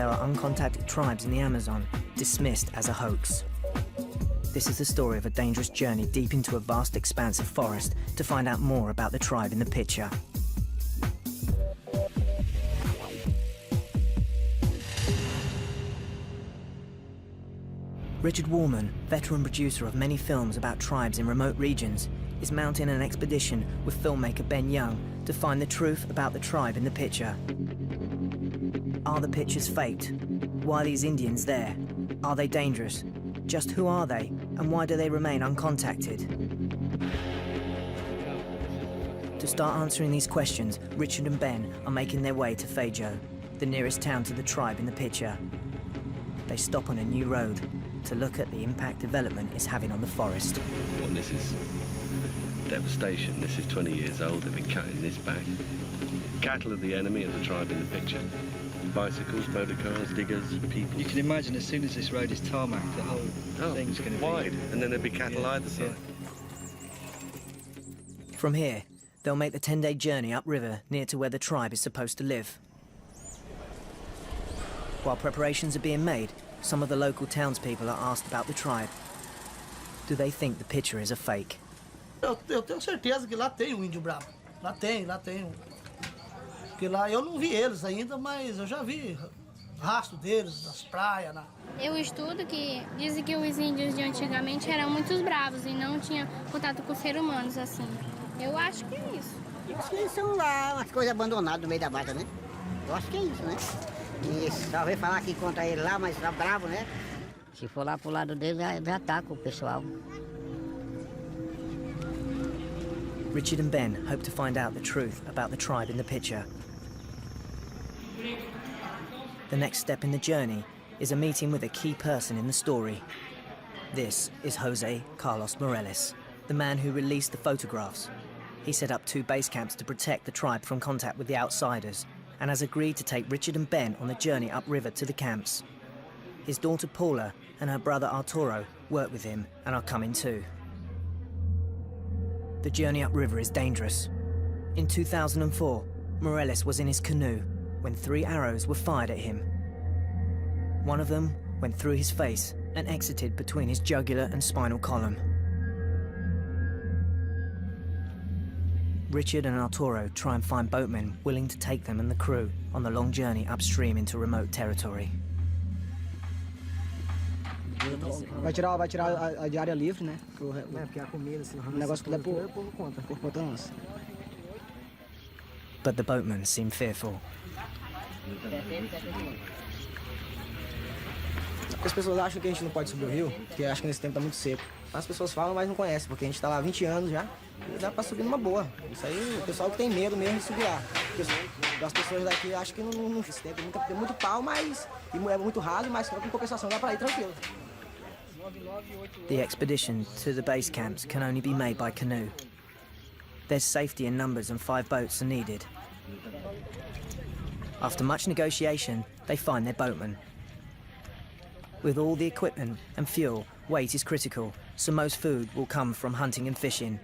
there are uncontacted tribes in the Amazon, dismissed as a hoax. This is the story of a dangerous journey deep into a vast expanse of forest to find out more about the tribe in the picture. Richard Warman, veteran producer of many films about tribes in remote regions, is mounting an expedition with filmmaker Ben Young to find the truth about the tribe in the picture. Are the pictures faked? Why are these Indians there? Are they dangerous? Just who are they, and why do they remain uncontacted? To start answering these questions, Richard and Ben are making their way to Feijo, the nearest town to the tribe in the picture. They stop on a new road to look at the impact development is having on the forest. Well, this is devastation. This is 20 years old. They've been cutting this back. Cattle are the enemy of the tribe in the picture. Bicycles, motor cars, diggers, people. You can imagine as soon as this road is tarmac, the whole thing's going to be wide, and then there'll be cattle either side. From here, they'll make the 10-day journey upriver near to where the tribe is supposed to live. While preparations are being made, some of the local townspeople are asked about the tribe. Do they think the picture is a fake? Eu tenho certeza que lá tem índio bravo. Lá tem. Porque lá eu não vi eles ainda, mas eu já vi rastro deles nas praias. Eu estudo que dizem que os índios de antigamente eram muito bravos e não tinham contato com seres humanos assim. Eu acho que é isso. Acho que eles são lá umas coisas abandonadas no meio da mata, né? Eu acho que é isso, né? E só veio falar que contra ele lá, mas tá bravo, né? Se for lá pro lado dele, já ataca o pessoal. Richard and Ben hope to find out the truth about the tribe in the picture. The next step in the journey is a meeting with a key person in the story. This is Jose Carlos Morales, the man who released the photographs. He set up 2 base camps to protect the tribe from contact with the outsiders, and has agreed to take Richard and Ben on the journey upriver to the camps. His daughter Paula and her brother Arturo work with him and are coming too. The journey upriver is dangerous. In 2004, Morales was in his canoe when 3 arrows were fired at him. One of them went through his face and exited between his jugular and spinal column. Richard and Arturo try and find boatmen willing to take them and the crew on the long journey upstream into remote territory. Vai tirar a diária livre, né? Porque a comida, o negócio que leva por conta nossa. But the boatmen seem fearful. As pessoas acham que a gente não pode subir o rio, porque acham que nesse tempo tá muito seco. As pessoas falam, mas não conhecem, porque a gente tá lá há 20 anos já, e dá pra subir numa boa. Isso aí, o pessoal que tem medo mesmo de subir lá. As pessoas daqui acham que não esse tempo tem muito pau, mas é muito raso, mas com compensação dá pra ir tranquilo. The expedition to the base camps can only be made by canoe. There's safety in numbers and 5 boats are needed. After much negotiation, they find their boatman. With all the equipment and fuel, weight is critical, so most food will come from hunting and fishing.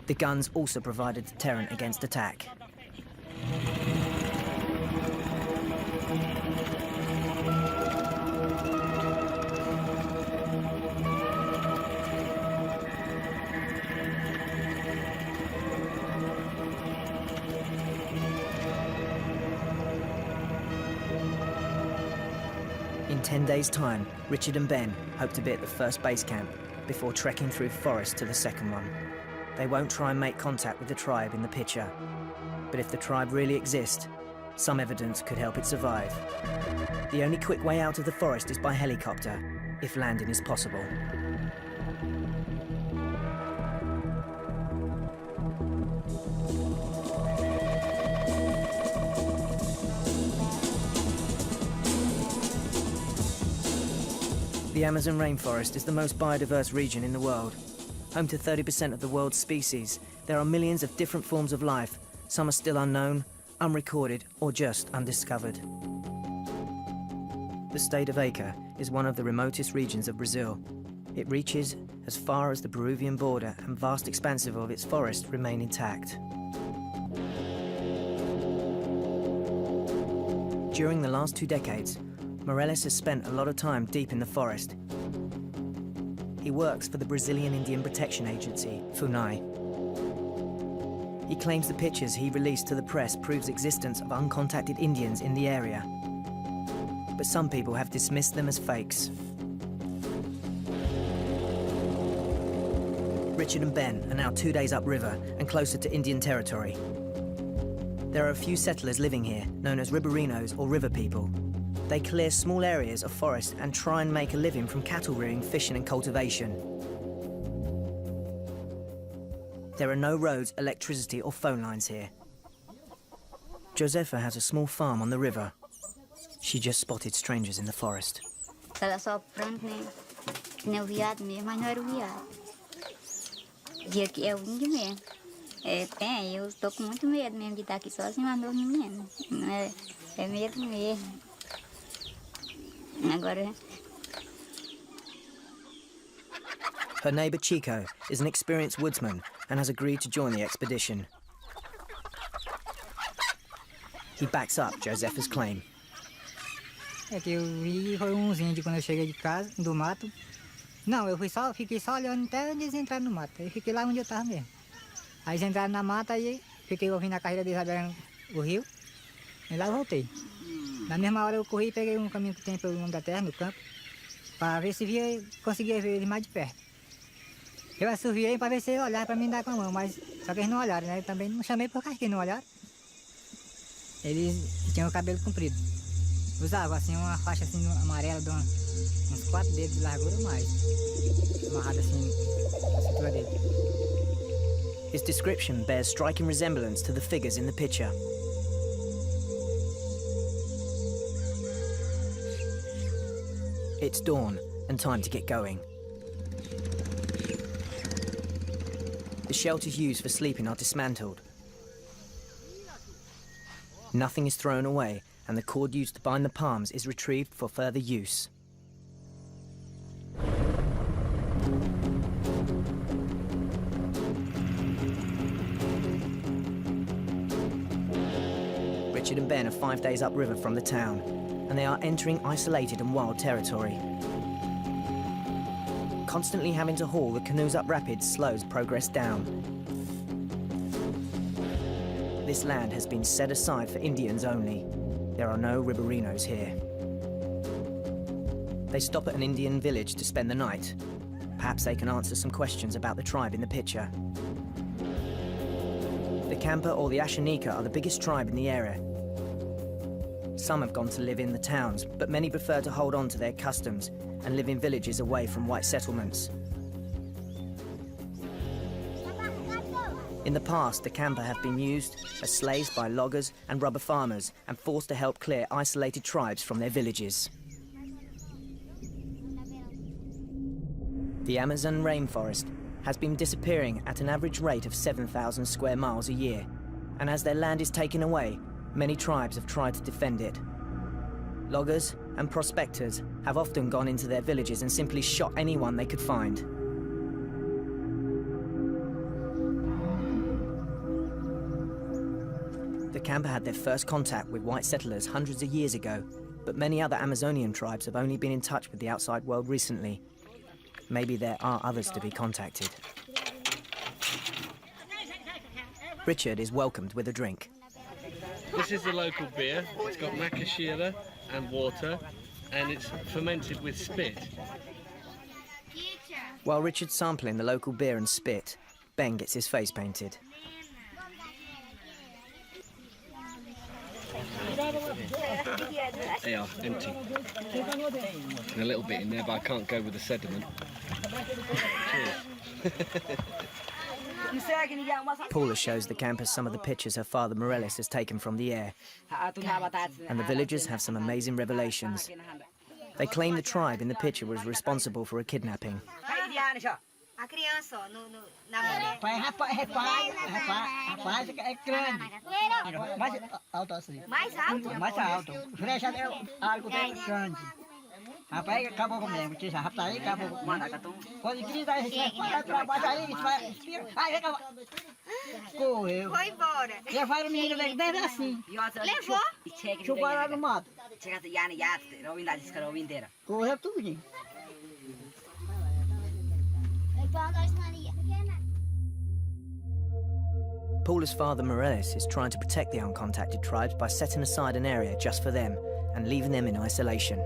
The guns also provide a deterrent against attack. In 10 days' time, Richard and Ben hope to be at the first base camp before trekking through forest to the second one. They won't try and make contact with the tribe in the picture. But if the tribe really exists, some evidence could help it survive. The only quick way out of the forest is by helicopter, if landing is possible. The Amazon rainforest is the most biodiverse region in the world. Home to 30% of the world's species, there are millions of different forms of life. Some are still unknown, unrecorded, or just undiscovered. The state of Acre is one of the remotest regions of Brazil. It reaches as far as the Peruvian border, and vast expanses of its forest remain intact. During the last 2 decades, Morales has spent a lot of time deep in the forest. He works for the Brazilian Indian Protection Agency, FUNAI. He claims the pictures he released to the press proves existence of uncontacted Indians in the area. But some people have dismissed them as fakes. Richard and Ben are now 2 days upriver and closer to Indian territory. There are a few settlers living here, known as Riberinos or river people. They clear small areas of forest and try and make a living from cattle rearing, fishing and cultivation. There are no roads, electricity or phone lines here. Josefa has a small farm on the river. She just spotted strangers in the forest. Ela só pronto, né? Que nem o viado mesmo, mas não era o viado. Dizia que é o índio mesmo. Eu estou com muito medo mesmo de estar aqui sozinho, mas não mesmo. É medo mesmo. Agora... Her neighbour Chico is an experienced woodsman and has agreed to join the expedition. He backs up Josefa's claim. É que eu vi, foi uns índios quando eu cheguei de casa, do mato. Não, fiquei só olhando até eles entraram no mato. Eu fiquei lá onde eu estava mesmo. Aí eles entraram na mata, aí fiquei ouvindo a carreira deles abrindo o rio. E lá eu voltei. Na mesma hora eu corri e peguei um caminho que tem pelo longo da terra, no campo, para ver se conseguia ver eles mais de perto. Eu assoviei para ver se eles olharam para mim dar com a mão, mas só que eles não olharam, né? Eu também não chamei por causa que eles não olharam. Eles tinham o cabelo comprido. Usavam assim uma faixa assim amarela de uns 4 dedos de largura ou mais, amarrada assim na cintura dele. His description bears striking resemblance to the figures in the picture. It's dawn and time to get going. The shelters used for sleeping are dismantled. Nothing is thrown away, and the cord used to bind the palms is retrieved for further use. Richard and Ben are 5 days upriver from the town, and they are entering isolated and wild territory. Constantly having to haul the canoes up rapids slows progress down. This land has been set aside for Indians only. There are no Riberinos here. They stop at an Indian village to spend the night. Perhaps they can answer some questions about the tribe in the picture. The Kampa or the Ashanika are the biggest tribe in the area. Some have gone to live in the towns, but many prefer to hold on to their customs and live in villages away from white settlements. In the past, the Kampa have been used as slaves by loggers and rubber farmers and forced to help clear isolated tribes from their villages. The Amazon rainforest has been disappearing at an average rate of 7,000 square miles a year, and as their land is taken away, many tribes have tried to defend it. Loggers and prospectors have often gone into their villages and simply shot anyone they could find. The Kampa had their first contact with white settlers hundreds of years ago, but many other Amazonian tribes have only been in touch with the outside world recently. Maybe there are others to be contacted. Richard is welcomed with a drink. This is the local beer. It's got macaxeira and water, and it's fermented with spit. While Richard's sampling the local beer and spit, Ben gets his face painted. They are empty. And a little bit in there, but I can't go with the sediment. Cheers. Paula shows the campers some of the pictures her father Morales has taken from the air, and the villagers have some amazing revelations. They claim the tribe in the picture was responsible for a kidnapping. A criança, ó, na mulher. Rapaz é grande. Mais alto assim. Mais alto? Mais alto. Frecha é algo grande. Rapaz, acabou comigo. Rapaz, aí acabou comigo. Quando grita, vai para baixo aí, vai. Aí, acabou. Correu. Foi embora. Levaram o menino velho desde assim. Levou? Chuparam lá no mato. Correu tudinho. Paula's father Morelis is trying to protect the uncontacted tribes by setting aside an area just for them and leaving them in isolation.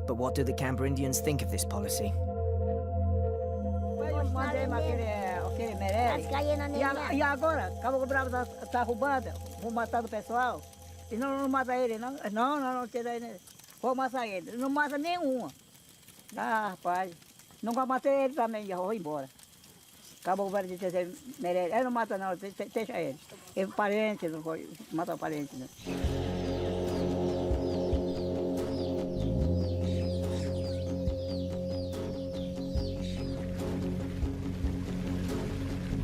But what do the Camper Indians think of this policy? E agora? Cabo Bravo tá roubando, vou matar o pessoal. E não mata ele, não? Não, tira ele. Vou matar ele. Não mata nenhuma. Ah, rapaz. Nunca matei ele também, já vou embora. Cabo Bravo de Merece. Ele não mata não, deixa ele. Ele parente, não foi, mata o parente, né?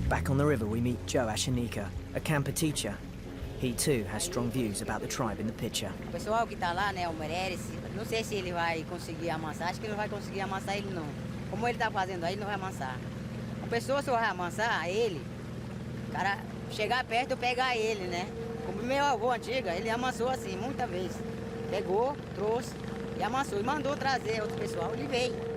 Back on the river, we meet Joe Ashanika, a camper teacher. He too has strong views about the tribe in the picture. O pessoal que está lá, né, o Meirelles, não sei se ele vai conseguir amansar, acho que ele não vai conseguir amansar ele não. Como ele está fazendo aí, ele não vai amansar. A pessoa só vai amansar ele, o cara chegar perto e pegar ele, né? Como meu avô antigo, ele amansou assim, muitas vezes. Pegou, trouxe e amansou. E mandou trazer outro pessoal, ele veio.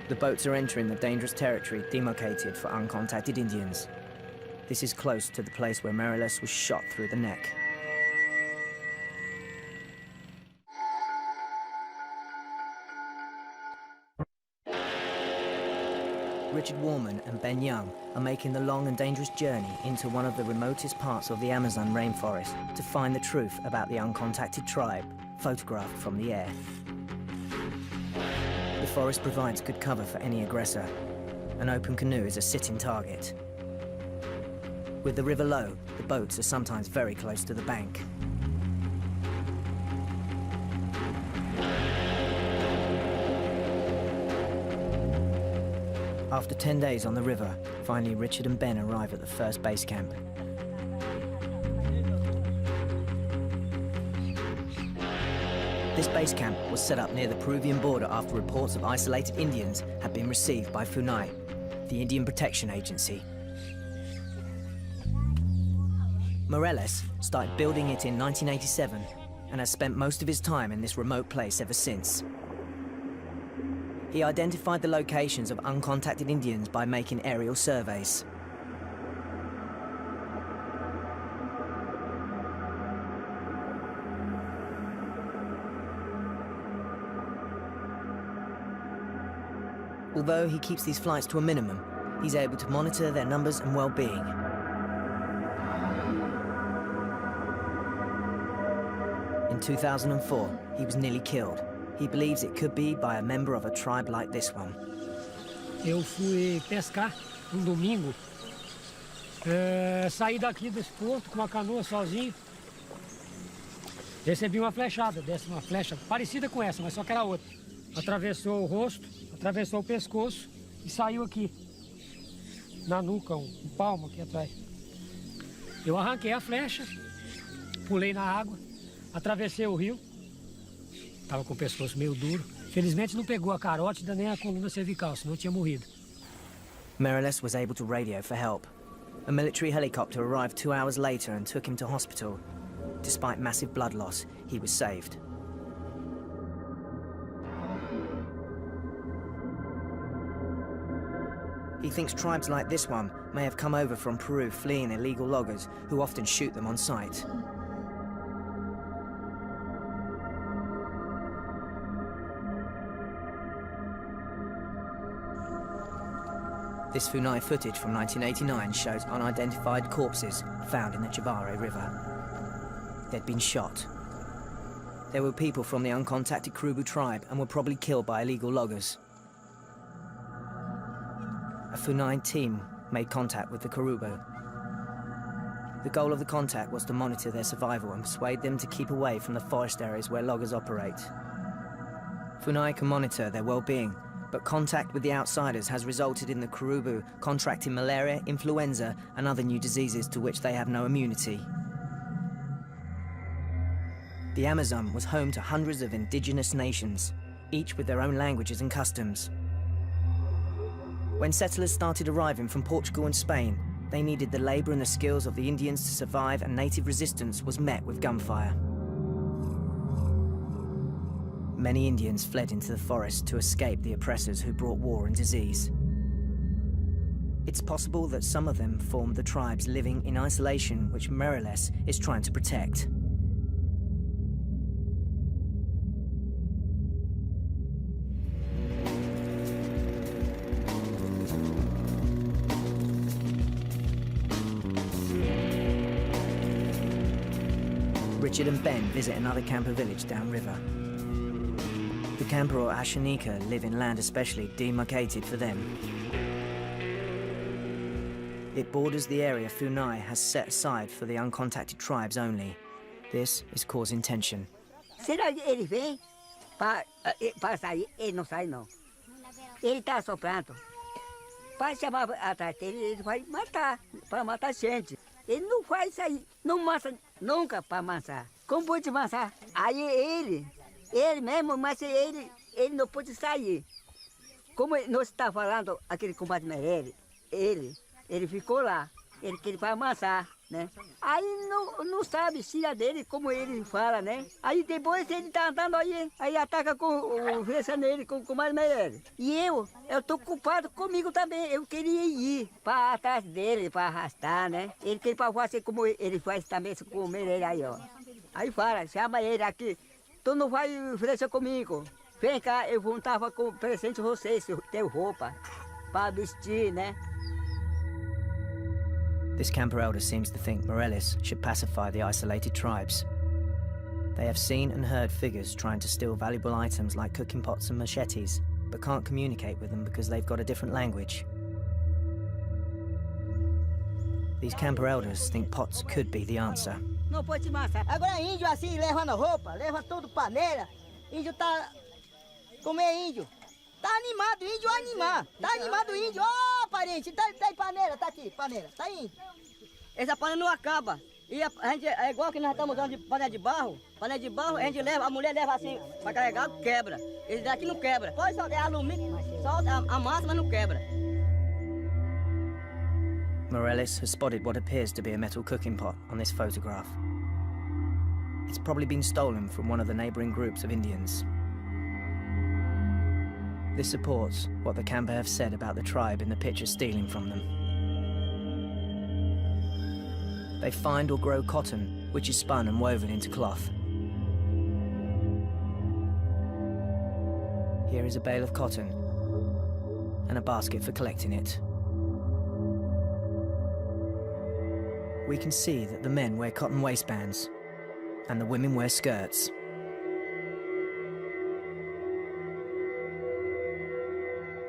The boats are entering the dangerous territory demarcated for uncontacted Indians. This is close to the place where Morelis was shot through the neck. Richard Warman and Ben Young are making the long and dangerous journey into one of the remotest parts of the Amazon rainforest to find the truth about the uncontacted tribe, photographed from the air. The forest provides good cover for any aggressor. An open canoe is a sitting target. With the river low, the boats are sometimes very close to the bank. After 10 days on the river, finally Richard and Ben arrive at the first base camp. This base camp was set up near the Peruvian border after reports of isolated Indians had been received by FUNAI, the Indian Protection Agency. Morelis started building it in 1987 and has spent most of his time in this remote place ever since. He identified the locations of uncontacted Indians by making aerial surveys. Although he keeps these flights to a minimum, he's able to monitor their numbers and well-being. In 2004, he was nearly killed. He believes it could be by a member of a tribe like this one. Eu fui pescar domingo. Saí daqui desse porto com uma canoa sozinho. Recebi uma flechada, dessa uma flecha parecida com essa, mas só que era outra. Atravessou o rosto, atravessou o pescoço e saiu aqui, na nuca, um palmo aqui atrás. Eu arranquei a flecha, pulei na água, atravessei o rio. Estava com o pescoço meio duro. Felizmente não pegou a carótida nem a coluna cervical, senão tinha morrido. Morelis was able to radio for help. A military helicopter arrived 2 hours later and took him to hospital. Despite massive blood loss, he was saved. He thinks tribes like this one may have come over from Peru fleeing illegal loggers who often shoot them on sight. This FUNAI footage from 1989 shows unidentified corpses found in the Javare River. They'd been shot. They were people from the uncontacted Kurubu tribe and were probably killed by illegal loggers. A FUNAI team made contact with the Kurubu. The goal of the contact was to monitor their survival and persuade them to keep away from the forest areas where loggers operate. FUNAI can monitor their well-being, but contact with the outsiders has resulted in the Kurubu contracting malaria, influenza, and other new diseases to which they have no immunity. The Amazon was home to hundreds of indigenous nations. each with their own languages and customs. When settlers started arriving from Portugal and Spain, they needed the labour and the skills of the Indians to survive, and native resistance was met with gunfire. Many Indians fled into the forest to escape the oppressors who brought war and disease. It's possible that some of them formed the tribes living in isolation which Morelos is trying to protect. Richard and Ben visit another camper village downriver. The camper or Ashanika live in land especially demarcated for them. It borders the area Funai has set aside for the uncontacted tribes only. This is causing tension. Será que ele vem para sair? Ele não sai, não. Ele está soprando. Para chamar atrás dele, ele vai matar, para matar a gente. Ele não vai sair, não mata nunca para amassar. Como pode amassar? Aí ele mesmo, mas ele não pode sair. Como nós está falando, aquele compadre Meirelles, ele ficou lá, ele vai amassar, né? Aí não sabe filha dele, como ele fala, né? Aí depois ele tá andando aí ataca com o flecha nele, com o compadre Meirelles. E eu tô culpado comigo também, eu queria ir para atrás dele, para arrastar, né? Ele queria fazer como ele faz também com o Meirelles aí, ó. Aí fala, chama ele aqui, tu não vai flecha comigo. Vem cá, eu voltava com presente vocês, teu roupa, para vestir, né? This camper elder seems to think Morelos should pacify the isolated tribes. They have seen and heard figures trying to steal valuable items like cooking pots and machetes, but can't communicate with them because they've got a different language. These camper elders think pots could be the answer. Não pode amassar. Agora índio assim, levando roupa, leva tudo panela. Índio tá... Como é índio? Tá animado, índio animar. Tá animado índio. Ó, parente, tá aí panela, tá aqui, panela, tá índio. Essa panela não acaba. E a gente, é igual que nós estamos usando de panela de barro. Panela de barro, a gente leva, a mulher leva assim, pra carregar, quebra. Esse daqui não quebra. Pode soltar, é alumínio, solta a massa, mas não quebra. Morelos has spotted what appears to be a metal cooking pot on this photograph. It's probably been stolen from one of the neighbouring groups of Indians. This supports what the camper have said about the tribe in the picture stealing from them. They find or grow cotton, which is spun and woven into cloth. Here is a bale of cotton and a basket for collecting it. We can see that the men wear cotton waistbands and the women wear skirts.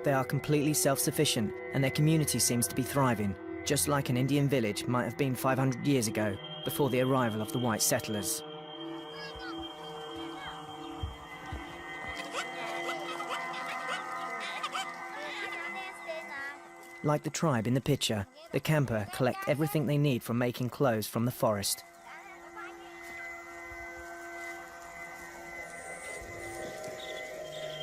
They are completely self-sufficient and their community seems to be thriving, just like an Indian village might have been 500 years ago, before the arrival of the white settlers. Like the tribe in the picture, the camper collect everything they need for making clothes from the forest.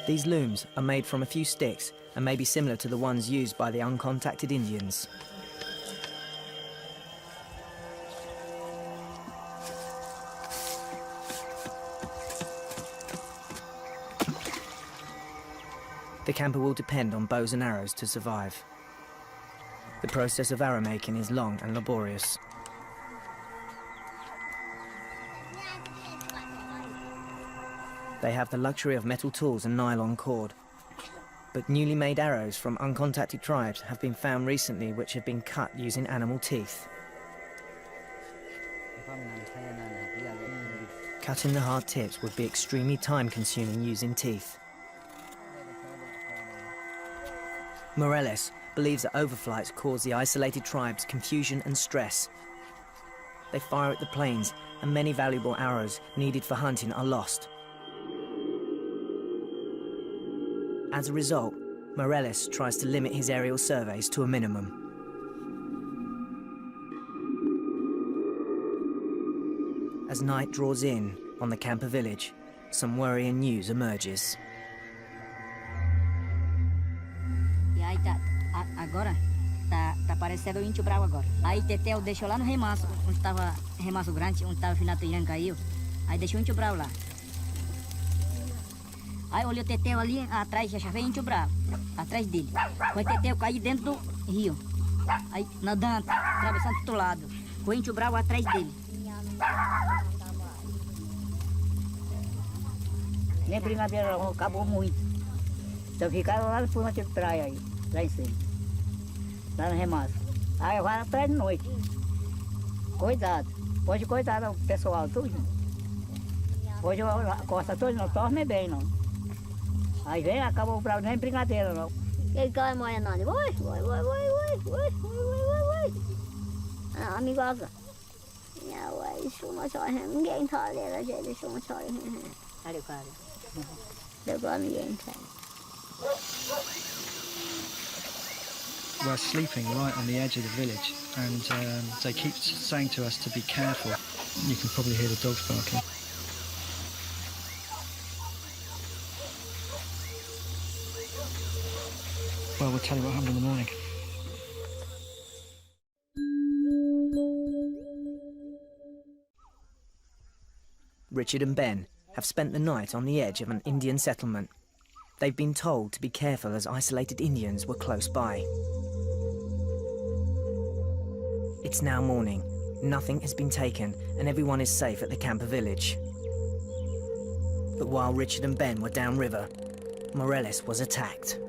These looms are made from a few sticks and may be similar to the ones used by the uncontacted Indians. The camper will depend on bows and arrows to survive. The process of arrow making is long and laborious. They have the luxury of metal tools and nylon cord. But newly made arrows from uncontacted tribes have been found recently which have been cut using animal teeth. Cutting the hard tips would be extremely time-consuming using teeth. Morelos believes that overflights cause the isolated tribes confusion and stress. They fire at the planes, and many valuable arrows needed for hunting are lost. As a result, Morelos tries to limit his aerial surveys to a minimum. As night draws in on the camper village, some worrying news emerges. agora, tá parecendo o índio bravo agora. Aí Tetel deixou lá no remanso, onde tava remanso grande, onde tava o final do Irã caiu. Aí deixou o índio bravo lá. Aí olhei o Tetel ali atrás, já veio o índio bravo, atrás dele. Foi o Tetel cair dentro do rio. Aí nadando, atravessando do outro lado. Com o índio bravo atrás dele. Nem brincadeira não, acabou muito. Então ficaram lá no fundo de praia aí, lá em cima. Lá no remanso. Aí vai atrás de noite. Cuidado. Hoje cuidado o pessoal, tudo. Hoje a costa toda não dorme bem, não. Aí vem, acabou o bravo, nem brincadeira não. Ele cai morrendo, oi, amigosa. Isso uma só, ninguém tá ali, gente, isso uma só. Olha o cara. Agora ninguém tá. We're sleeping right on the edge of the village, and they keep saying to us to be careful. You can probably hear the dogs barking. Well, we'll tell you what happened in the morning. Richard and Ben have spent the night on the edge of an Indian settlement. They've been told to be careful as isolated Indians were close by. It's now morning. Nothing has been taken and everyone is safe at the camper village. But while Richard and Ben were downriver, Morales was attacked.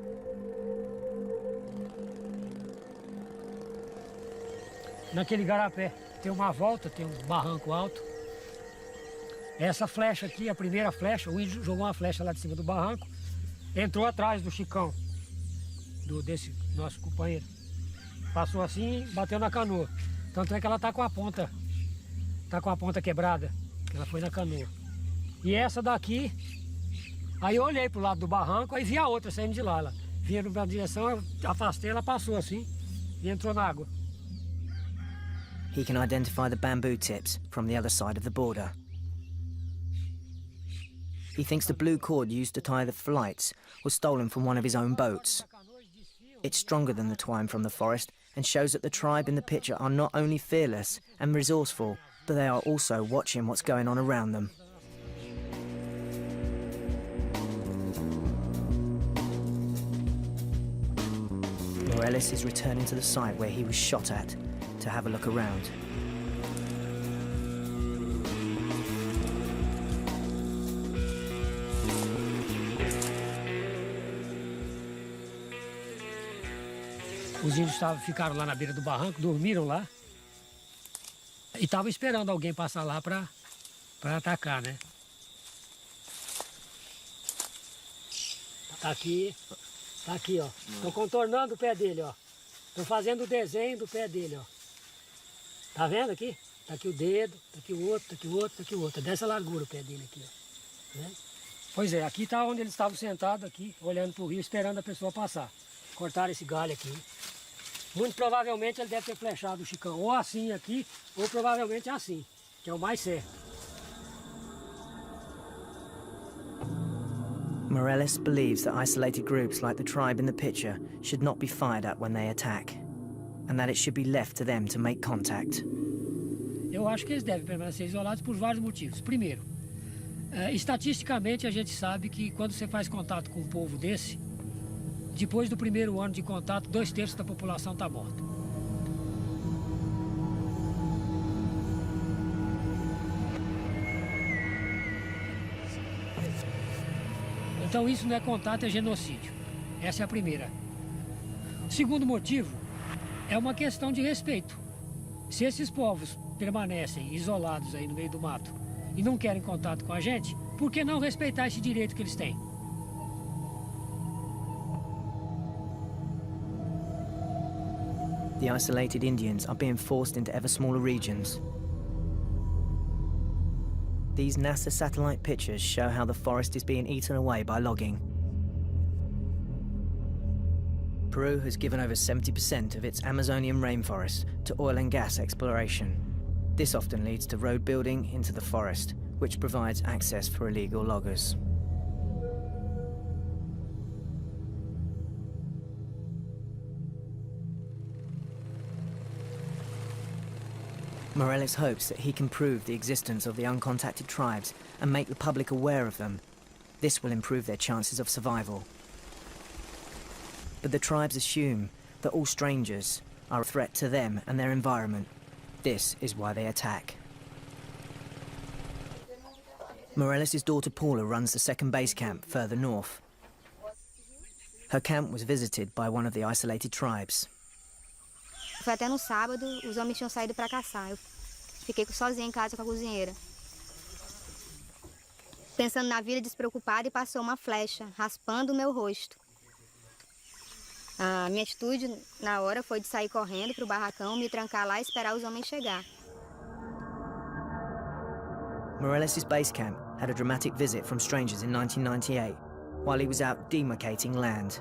Naquele garapé tem uma volta, tem um barranco alto. Essa flecha aqui, a primeira flecha, o índio jogou uma flecha lá de cima do barranco, entrou atrás do Chicão, desse nosso companheiro. Passou assim, bateu na canoa. Tanto é que ela tá com a ponta quebrada, que ela foi na canoa. E essa daqui, aí eu olhei pro lado do barranco, aí vi a outra saindo de lá. Ela vinha na direção, eu afastei, ela passou assim e entrou na água. He can identify the bamboo tips from the other side of the border. He thinks the blue cord used to tie the flights was stolen from one of his own boats. It's stronger than the twine from the forest and shows that the tribe in the picture are not only fearless and resourceful, but they are also watching what's going on around them. Morales is returning to the site where he was shot at to have a look around. Os índios ficaram lá na beira do barranco, dormiram lá e estavam esperando alguém passar lá para atacar, né? Tá aqui, ó. Estou contornando o pé dele, ó. Estou fazendo o desenho do pé dele, ó. Tá vendo aqui? Tá aqui o dedo, tá aqui o outro, tá aqui o outro, tá aqui o outro. É dessa largura o pé dele aqui, ó. Né? Pois é, aqui tá onde eles estavam sentados aqui, olhando para o rio, esperando a pessoa passar. Cortaram esse galho aqui. Muito provavelmente ele deve ter flechado o Chicão, ou assim aqui, ou provavelmente assim, que é o mais certo. Morales believes that isolated groups like the tribe in the picture should not be fired at when they attack, and that it should be left to them to make contact. Eu acho que eles devem permanecer isolados por vários motivos. Primeiro, estatisticamente a gente sabe que quando você faz contato com um povo desse, depois do primeiro ano de contato, 2/3 da população está morta. Então isso não é contato, é genocídio. Essa é a primeira. O segundo motivo é uma questão de respeito. Se esses povos permanecem isolados aí no meio do mato e não querem contato com a gente, por que não respeitar esse direito que eles têm? The isolated Indians are being forced into ever smaller regions. These NASA satellite pictures show how the forest is being eaten away by logging. Peru has given over 70% of its Amazonian rainforest to oil and gas exploration. This often leads to road building into the forest, which provides access for illegal loggers. Morales hopes that he can prove the existence of the uncontacted tribes and make the public aware of them. This will improve their chances of survival. But the tribes assume that all strangers are a threat to them and their environment. This is why they attack. Morales' daughter Paula runs the second base camp further north. Her camp was visited by one of the isolated tribes. Foi até no sábado, os homens tinham saído para caçar. Eu fiquei sozinha em casa com a cozinheira. Pensando na vida, despreocupada, e passou uma flecha, raspando o meu rosto. A minha atitude na hora foi de sair correndo para o barracão, me trancar lá e esperar os homens chegar. Morales' base camp had a dramatic visit from strangers in 1998, while he was out demarcating land.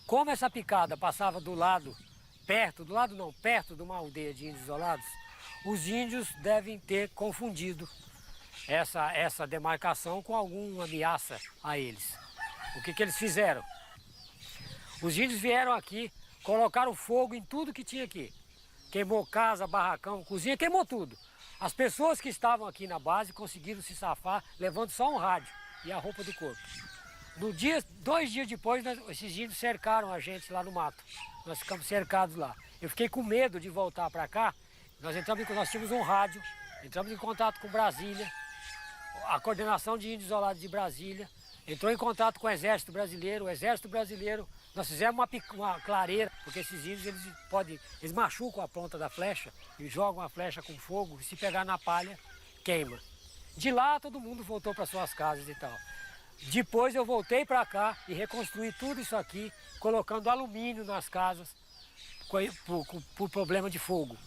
Como essa picada passava do lado perto de uma aldeia de índios isolados, os índios devem ter confundido essa demarcação com alguma ameaça a eles. O que eles fizeram? Os índios vieram aqui, colocaram fogo em tudo que tinha aqui. Queimou casa, barracão, cozinha, queimou tudo. As pessoas que estavam aqui na base conseguiram se safar levando só um rádio e a roupa do corpo. 2 dias depois, esses índios cercaram a gente lá no mato. Nós ficamos cercados lá. Eu fiquei com medo de voltar para cá. Nós tínhamos um rádio, entramos em contato com Brasília, a coordenação de índios isolados de Brasília, entrou em contato com o Exército Brasileiro, nós fizemos uma clareira, porque esses índios eles machucam a ponta da flecha e jogam a flecha com fogo, e se pegar na palha, queima. De lá todo mundo voltou para suas casas e tal. Depois eu voltei para cá e reconstruí tudo isso aqui, colocando alumínio nas casas por problema de fogo.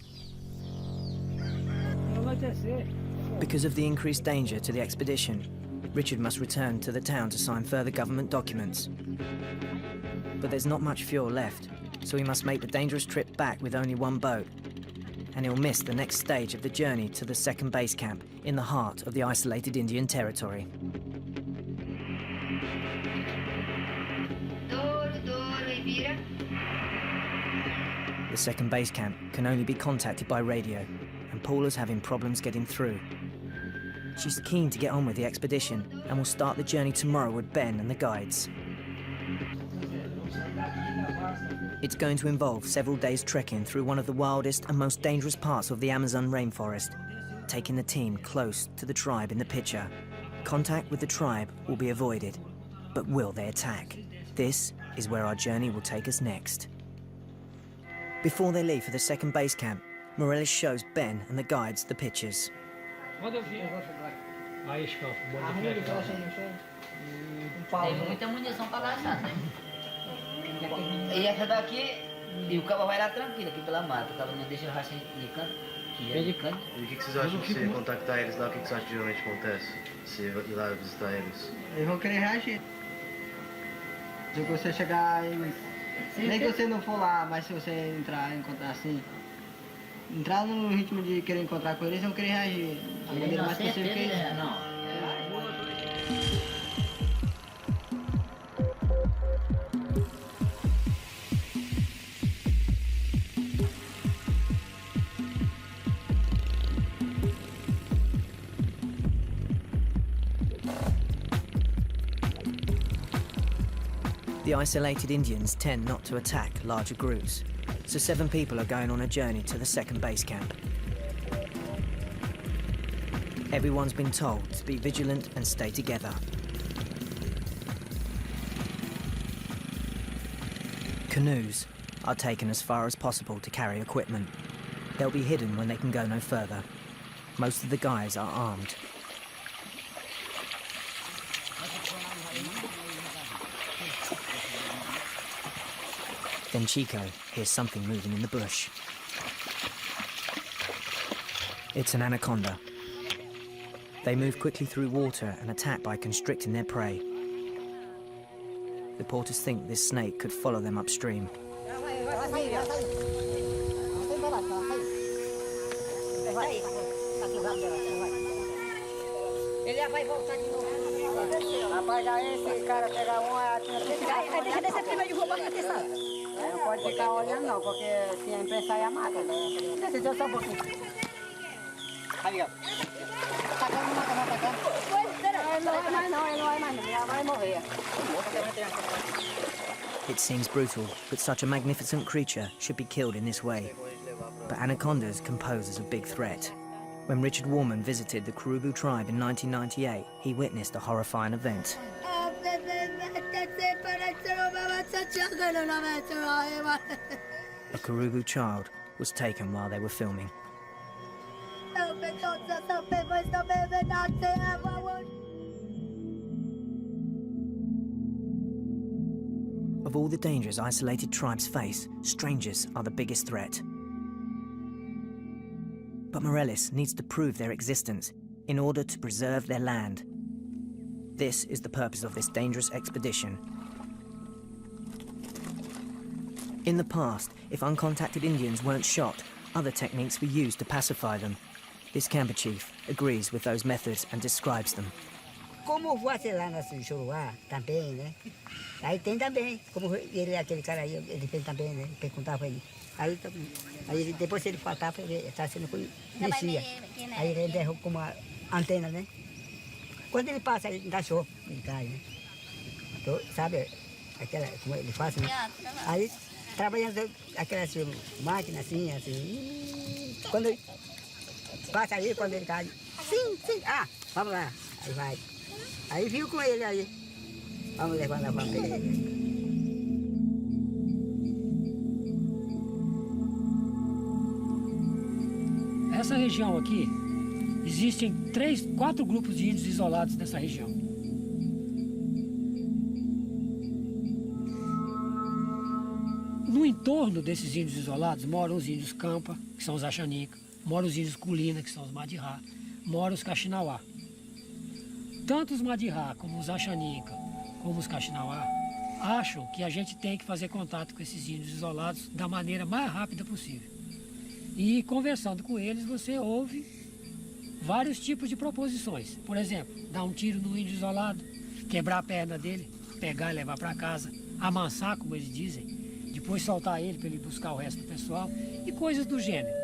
Because of the increased danger to the expedition, Richard must return to the town to sign further government documents. But there's not much fuel left, so he must make the dangerous trip back with only one boat. And he'll miss the next stage of the journey to the second base camp in the heart of the isolated Indian territory. The second base camp can only be contacted by radio, and Paula's having problems getting through. She's keen to get on with the expedition and will start the journey tomorrow with Ben and the guides. It's going to involve several days trekking through one of the wildest and most dangerous parts of the Amazon rainforest, taking the team close to the tribe in the picture. Contact with the tribe will be avoided, but will they attack? This is where our journey will take us next. Before they leave for the second base camp, Morales shows Ben and the guides the pictures. Tem muita munição para gastar, né? E essa daqui, e o cabo vai lá tranquilo, aqui pela mata. O cabo não deixa o rastro de canto. E o que vocês acham se você contactar eles lá? O que vocês acham que geralmente acontece? Se ir lá visitar eles? Eles vão querer reagir. Se você chegar em... Nem que você não for lá, mas se você entrar em contato assim... Entrar no ritmo de querer encontrar com eles, eles vão querer reagir. A maneira mais possível que eles... Não. The isolated Indians tend not to attack larger groups, so 7 people are going on a journey to the second base camp. Everyone's been told to be vigilant and stay together. Canoes are taken as far as possible to carry equipment. They'll be hidden when they can go no further. Most of the guys are armed. Then Chico hears something moving in the bush. It's an anaconda. They move quickly through water and attack by constricting their prey. The porters think this snake could follow them upstream. Ele vai voltar de novo. Rapaz, aí esse cara pegar uma... Deixa descer primeiro de rua pra testar. Não pode ficar olhando não, porque se a imprensa aí mata. Deixa só um pouquinho. Aí, ó. Tacando, tacando. Ele não vai mais não, ele não vai mais não. Já vai morrer. It seems brutal that such a magnificent creature should be killed in this way. But anacondas can pose as a big threat. When Richard Warman visited the Kurubu tribe in 1998, he witnessed a horrifying event. A Kurubu child was taken while they were filming. Of all the dangers isolated tribes face, strangers are the biggest threat. But Morelis needs to prove their existence in order to preserve their land. This is the purpose of this dangerous expedition. In the past, if uncontacted Indians weren't shot, other techniques were used to pacify them. This Camper chief agrees with those methods and describes them. Como você lá na Juruá também, né? Aí tem também, como ele, aquele cara aí, ele fez também, né? Perguntava ele. Aí ele, depois ele faltava, ele está sendo conhecia. Aí ele derrubou com uma antena, né? Quando ele passa, ele encaixou, ele cai, né? Então, sabe, aquela, como ele faz, né? Aí, trabalhando aquelas máquinas assim, quando ele passa aí, quando ele cai, sim, vamos lá, aí vai. Aí viu com ele aí, vamos levar na família ele. Essa região aqui, existem 4 grupos de índios isolados nessa região. No entorno desses índios isolados moram os índios Campa, que são os Axanica, moram os índios Culina, que são os Madirá, moram os Caxinauá. Tanto os Madirá como os Axanica, como os Caxinauá, acham que a gente tem que fazer contato com esses índios isolados da maneira mais rápida possível. E conversando com eles, você ouve vários tipos de proposições. Por exemplo, dar um tiro no índio isolado, quebrar a perna dele, pegar e levar para casa, amansar, como eles dizem, depois soltar ele para ele buscar o resto do pessoal e coisas do gênero.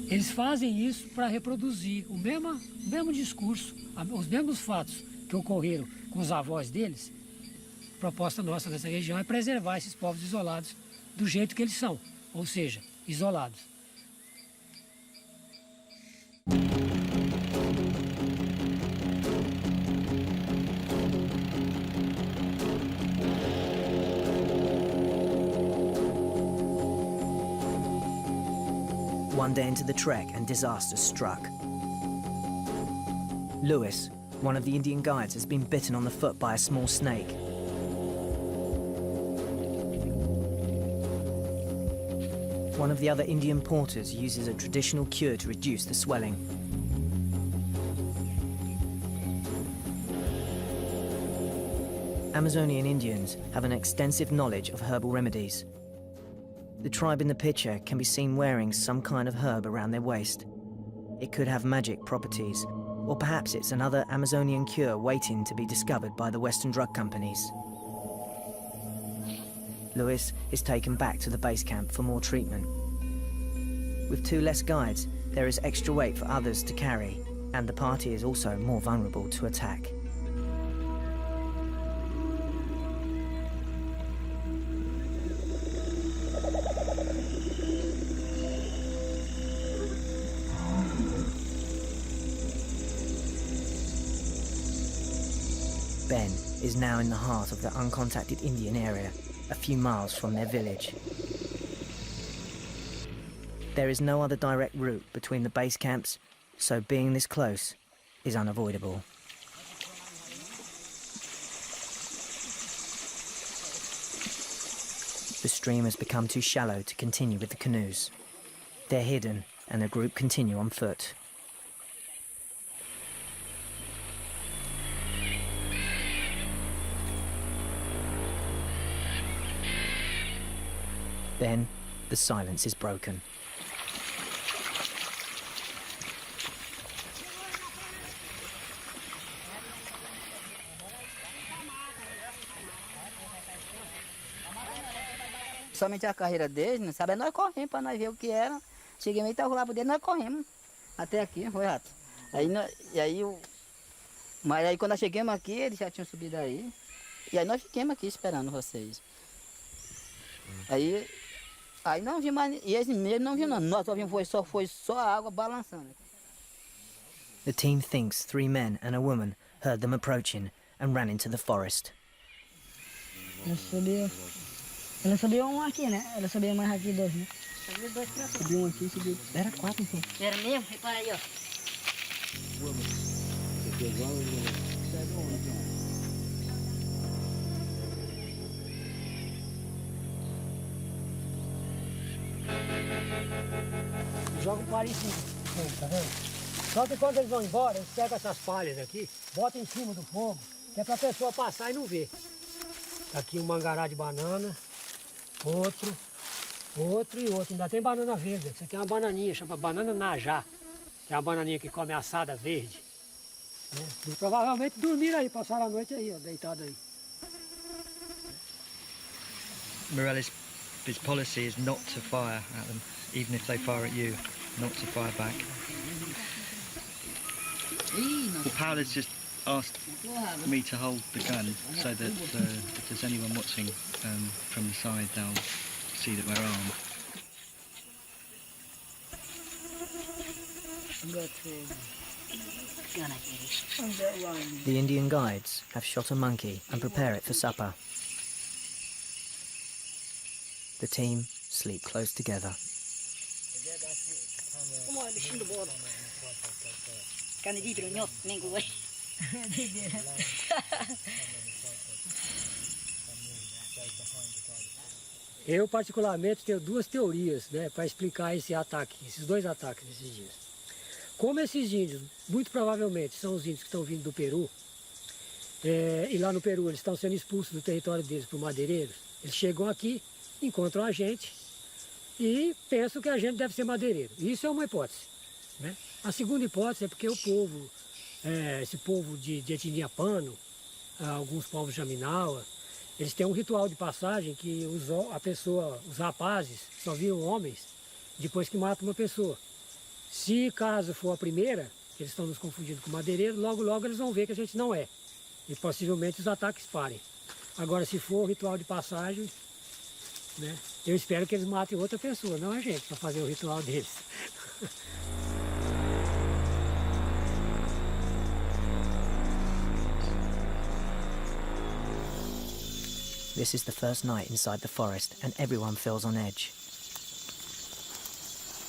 Eles fazem isso para reproduzir o mesmo discurso, os mesmos fatos que ocorreram com os avós deles. A proposta nossa nessa região é preservar esses povos isolados do jeito que eles são, ou seja, isolados. One day into the trek and disaster struck. Lewis, one of the Indian guides, has been bitten on the foot by a small snake. One of the other Indian porters uses a traditional cure to reduce the swelling. Amazonian Indians have an extensive knowledge of herbal remedies. The tribe in the picture can be seen wearing some kind of herb around their waist. It could have magic properties, or perhaps it's another Amazonian cure waiting to be discovered by the Western drug companies. Lewis is taken back to the base camp for more treatment. With 2 less guides, there is extra weight for others to carry, and the party is also more vulnerable to attack. Ben is now in the heart of the uncontacted Indian area, a few miles from their village. There is no other direct route between the base camps, so being this close is unavoidable. The stream has become too shallow to continue with the canoes. They're hidden, and the group continue on foot. Then, The silence is broken. Somente a carreira deles, não sabe? Nós corremos para nós ver o que era. Cheguei meio tá lá por dentro, nós corremos até aqui, foi rato. Mas aí quando nós chegamos aqui, eles já tinham subido aí. E aí nós ficamos aqui esperando vocês. Aí não vi mais, e eles mesmo não viram não. Nós só vimos, foi só a água balançando. The team thinks 3 men and a woman heard them approaching and ran into the forest. Ela subiu um aqui, né? Ela subiu mais aqui 2, né? Subiu um aqui, subiu. Era 4 então. Era mesmo? Repara aí, ó. Joga um palho em cima, tá vendo? Só que quando eles vão embora, eles pegam essas palhas aqui, botam em cima do fogo, que é pra pessoa passar e não ver. Tá aqui um mangará de banana, outro e outro. Ainda tem banana verde. Isso aqui é uma bananinha, chama banana najá, que é uma bananinha que come assada verde. Né? E provavelmente dormiram aí, passaram a noite aí, ó, deitado aí. Morellis, his policy is not to fire at them, even if they fire at you, not to fire back. Well, Paul has just asked me to hold the gun so that if there's anyone watching from the side, they'll see that we're armed. The Indian guides have shot a monkey and prepare it for supper. The team sleep close together. Eu, particularmente, tenho 2 teorias, né, para explicar esse ataque, esses 2 ataques desses dias. Como esses índios, muito provavelmente, são os índios que estão vindo do Peru, e lá no Peru eles estão sendo expulsos do território deles por madeireiros, eles chegam aqui, encontram a gente e pensam que a gente deve ser madeireiro. Isso é uma hipótese, né? A segunda hipótese é porque o povo, esse povo de etnia Pano, alguns povos Jaminawa, eles têm um ritual de passagem que os rapazes só viram homens depois que matam uma pessoa. Se caso for a primeira, que eles estão nos confundindo com madeireiro, logo logo eles vão ver que a gente não é. E possivelmente os ataques parem. Agora, se for o ritual de passagem, né, eu espero que eles matem outra pessoa, não a gente, para fazer o ritual deles. This is the first night inside the forest and everyone feels on edge.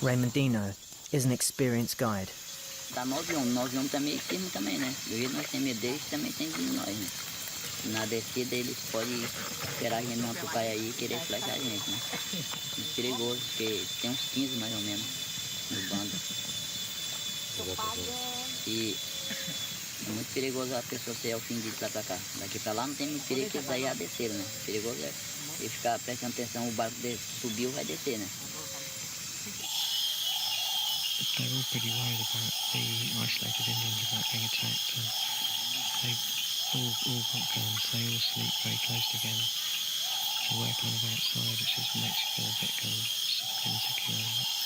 Raymondino is an experienced guide. Tá 9 homens tá meio firme também, né? Do jeito nós temos medo deles, também tem de nós, né? Na descida eles podem esperar a gente numa tucaia aí e querer flechar a gente, né? É perigoso, porque tem uns 15 mais ou menos no bando. E é muito perigoso a pessoa ser ofendida pra cá. Daqui pra lá não tem muito perigo que eles aí já desceram, né? Perigoso é ele ficar prestando atenção, o barco subiu, vai descer, né? They're all pretty worried about the isolated Indians about being attacked. And they've all got guns. They all sleep very close together. So we're kind of outside, which just makes you feel a bit kind of insecure.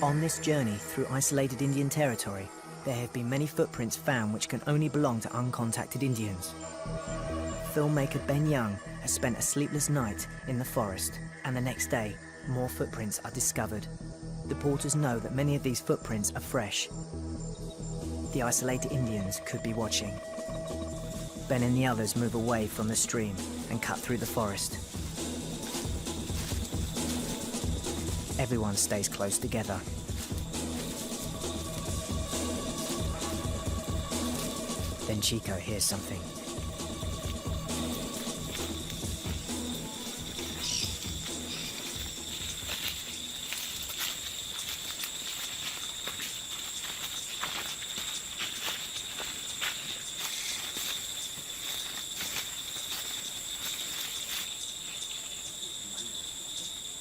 On this journey through isolated Indian territory, there have been many footprints found which can only belong to uncontacted Indians. Filmmaker Ben Young has spent a sleepless night in the forest, and the next day, more footprints are discovered. The porters know that many of these footprints are fresh. The isolated Indians could be watching. Ben and the others move away from the stream and cut through the forest. Everyone stays close together. Then Chico hears something.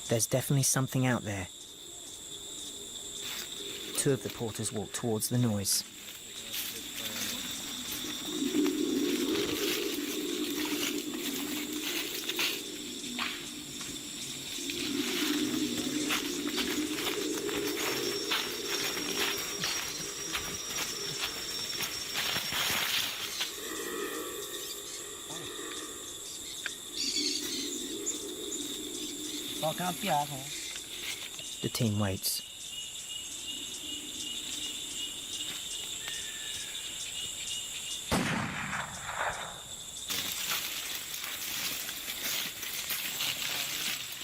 There's definitely something out there. Two of the porters walk towards the noise. The team waits.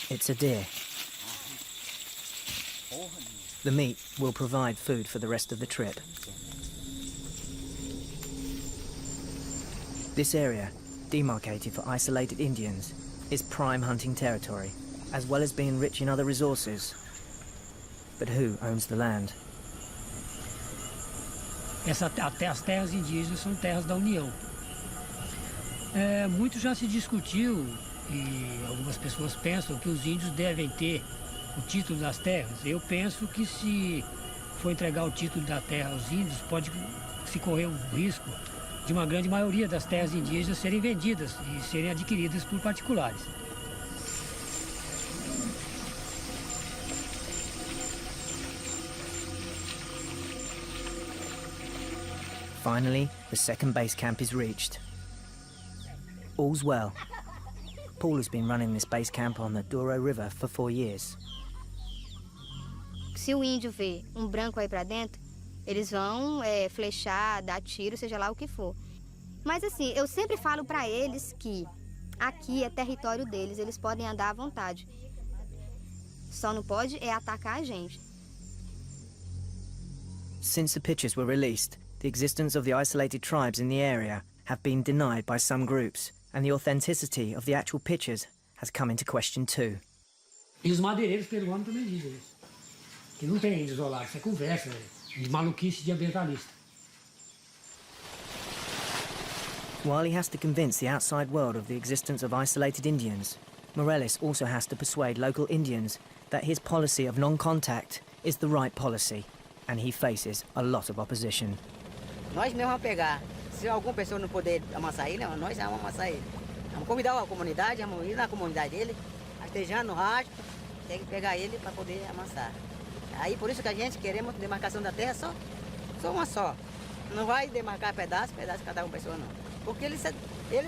It's a deer. The meat will provide food for the rest of the trip. This area, demarcated for isolated Indians, is prime hunting territory, as well as being rich in other resources. But who owns the land? As terras indígenas são terras da União. Muito já se discutiu, e algumas pessoas pensam que os índios devem ter o título das terras. Eu penso que se for entregar o título da terra aos índios, pode se correr o risco de uma grande maioria das terras indígenas serem vendidas e serem adquiridas por particulares. Finally, the second base camp is reached. All's well. Paul has been running this base camp on the Douro River for 4 years. Se o índio vê branco aí pra dentro, eles vão flechar, dar tiro, seja lá o que for. Mas assim, eu sempre falo pra eles que aqui é território deles, eles podem andar à vontade. Só não pode atacar a gente. Since the pictures were released, the existence of the isolated tribes in the area have been denied by some groups, and the authenticity of the actual pictures has come into question too. E os madeireiros peruanos também dizem isso. Que não tem índio isolado, isso é conversa de maluquice de ambientalista. While he has to convince the outside world of the existence of isolated Indians, Morales also has to persuade local Indians that his policy of non-contact is the right policy, and he faces a lot of opposition. Nós mesmos vamos pegar. Se alguma pessoa não poder amassar ele, nós vamos amassar ele. Vamos convidar a comunidade, vamos ir na comunidade dele, estejando no rastro, tem que pegar ele para poder amassar. Aí por isso que a gente queremos demarcação da terra só uma só. Não vai demarcar pedaço cada uma pessoa não. Porque ele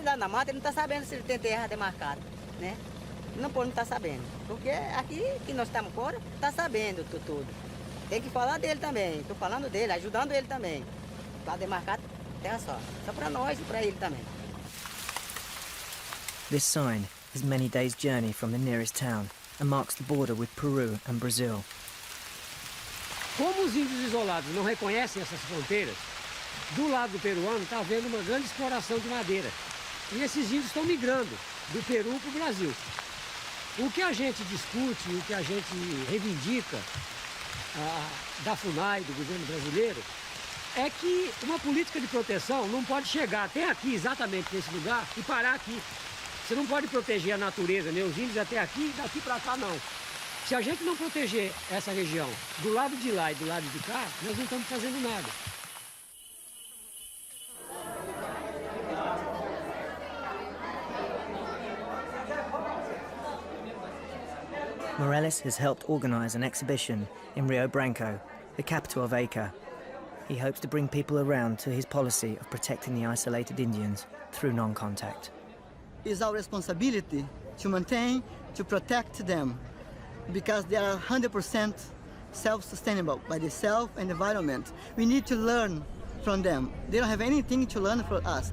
lá na mata, ele não está sabendo se ele tem terra demarcada, né? Não está sabendo. Porque aqui que nós estamos fora, está sabendo tudo. Tem que falar dele também. Estou falando dele, ajudando ele também. Para demarcar terra só para nós e para ele também. This sign is many days' journey from the nearest town and marks the border with Peru and Brazil. Como os índios isolados não reconhecem essas fronteiras, do lado peruano está havendo uma grande exploração de madeira. E esses índios estão migrando do Peru para o Brasil. O que a gente discute, o que a gente reivindica da FUNAI, do governo brasileiro, é que uma política de proteção não pode chegar até aqui, exatamente nesse lugar, e parar aqui. Você não pode proteger a natureza, nem os índios até aqui, daqui para cá não. Se a gente não proteger essa região do lado de lá e do lado de cá, nós não estamos fazendo nada. Morales has helped organize an exhibition in Rio Branco, the capital of Acre. He hopes to bring people around to his policy of protecting the isolated Indians through non-contact. It's our responsibility to maintain, to protect them, because they are 100% self-sustainable by the self and environment. We need to learn from them. They don't have anything to learn from us.